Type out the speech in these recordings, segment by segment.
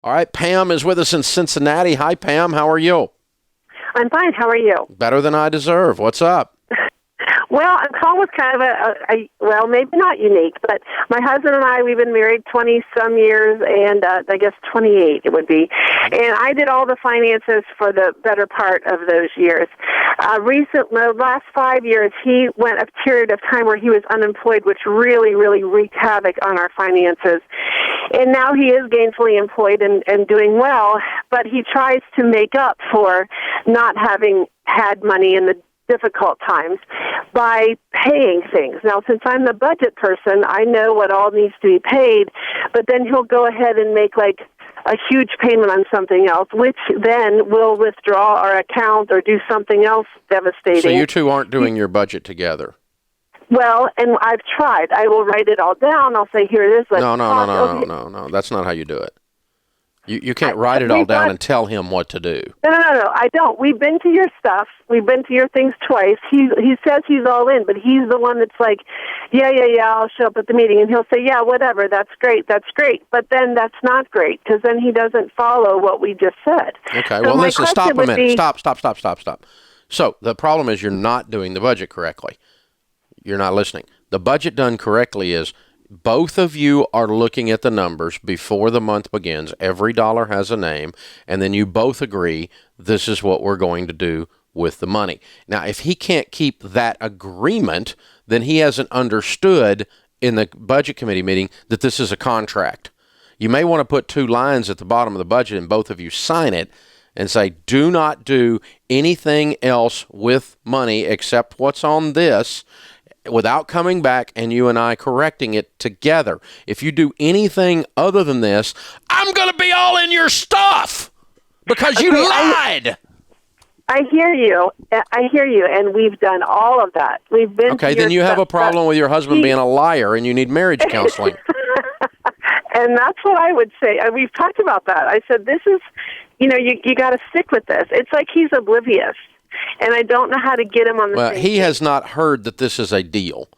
All right, Pam is with us in Cincinnati. Hi, Pam. How are you? I'm fine. How are you? Better than I deserve. What's up? Well, I'm calling with kind of well, maybe not unique, but my husband and I, we've been married 20-some years, and I guess 28 it would be. And I did all the finances for the better part of those years. The last 5 years, he went a period of time where he was unemployed, which really, really wreaked havoc on our finances. And now he is gainfully employed and doing well, but he tries to make up for not having had money in the difficult times by paying things. Now, since I'm the budget person, I know what all needs to be paid, but then he'll go ahead and make like a huge payment on something else, which then will withdraw our account or do something else devastating. So you two aren't doing your budget together? Well, and I've tried. I will write it all down. I'll say, here it is. No. That's not how you do it. You can't write it all down and tell him what to do. No, I don't. We've been to your stuff. We've been to your things twice. He says he's all in, but he's the one that's like, yeah, I'll show up at the meeting. And he'll say, yeah, whatever, that's great. But then that's not great, because then he doesn't follow what we just said. Okay, so well, listen, stop a minute. Stop. So the problem is you're not doing the budget correctly. You're not listening. The budget done correctly is both of you are looking at the numbers before the month begins. Every dollar has a name, and then you both agree this is what we're going to do with the money. Now, if he can't keep that agreement, then he hasn't understood in the budget committee meeting that this is a contract. You may want to put 2 lines at the bottom of the budget and both of you sign it and say, do not do anything else with money except what's on this, without coming back and you and I correcting it together. If you do anything other than this, I'm going to be all in your stuff because you lied. I hear you, and we've done all of that. We've been okay, then you have a problem with your husband being a liar and you need marriage counseling. And that's what I would say. We've talked about that. I said, this is, you got to stick with this. It's like he's oblivious. And I don't know how to get him on the same page. He has not heard that this is a deal.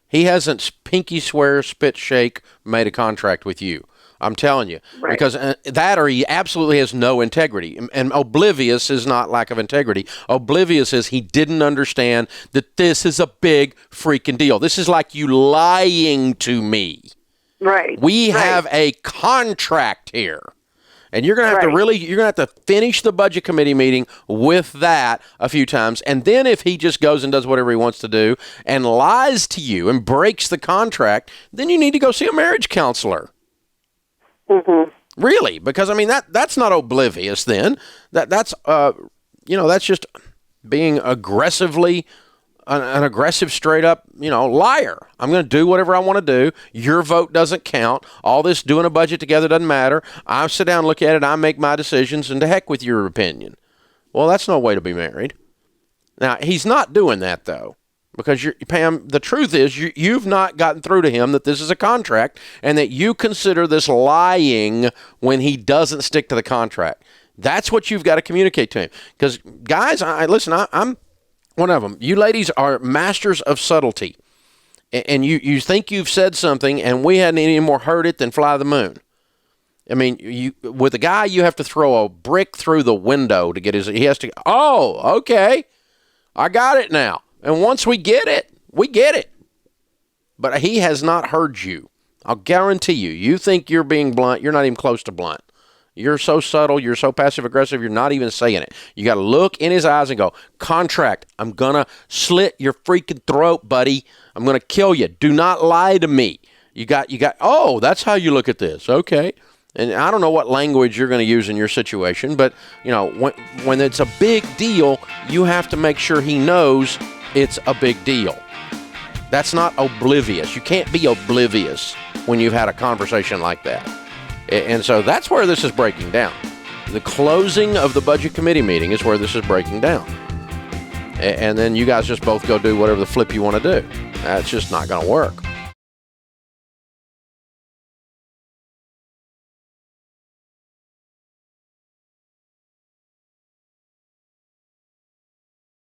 He hasn't pinky swear, spit shake, made a contract with you. I'm telling you. Right. Because that or he absolutely has no integrity. And oblivious is not lack of integrity. Oblivious is he didn't understand that this is a big freaking deal. This is like you lying to me. Right. We have a contract here. And you're going to have to you're going to have to finish the budget committee meeting with that a few times. And then if he just goes and does whatever he wants to do and lies to you and breaks the contract, then you need to go see a marriage counselor. Mm-hmm. Really? Because, I mean, that's not oblivious then. That's just being aggressively an aggressive, straight-up, liar. I'm going to do whatever I want to do. Your vote doesn't count. All this doing a budget together doesn't matter. I sit down and look at it. I make my decisions, and to heck with your opinion. Well, that's no way to be married. Now, he's not doing that, though, because, Pam, the truth is you've not gotten through to him that this is a contract and that you consider this lying when he doesn't stick to the contract. That's what you've got to communicate to him. Because, guys, I'm one of them. You ladies are masters of subtlety. And you think you've said something, and we hadn't any more heard it than fly the moon. I mean, with a guy, you have to throw a brick through the window to get he has to, oh, okay, I got it now. And once we get it, we get it. But he has not heard you. I'll guarantee you. You think you're being blunt. You're not even close to blunt. You're so subtle, you're so passive-aggressive, you're not even saying it. You got to look in his eyes and go, contract, I'm going to slit your freaking throat, buddy. I'm going to kill you. Do not lie to me. You got, oh, that's how you look at this. Okay. And I don't know what language you're going to use in your situation, but, when it's a big deal, you have to make sure he knows it's a big deal. That's not oblivious. You can't be oblivious when you've had a conversation like that. And so that's where this is breaking down. The closing of the budget committee meeting is where this is breaking down. And then you guys just both go do whatever the flip you want to do. That's just not going to work.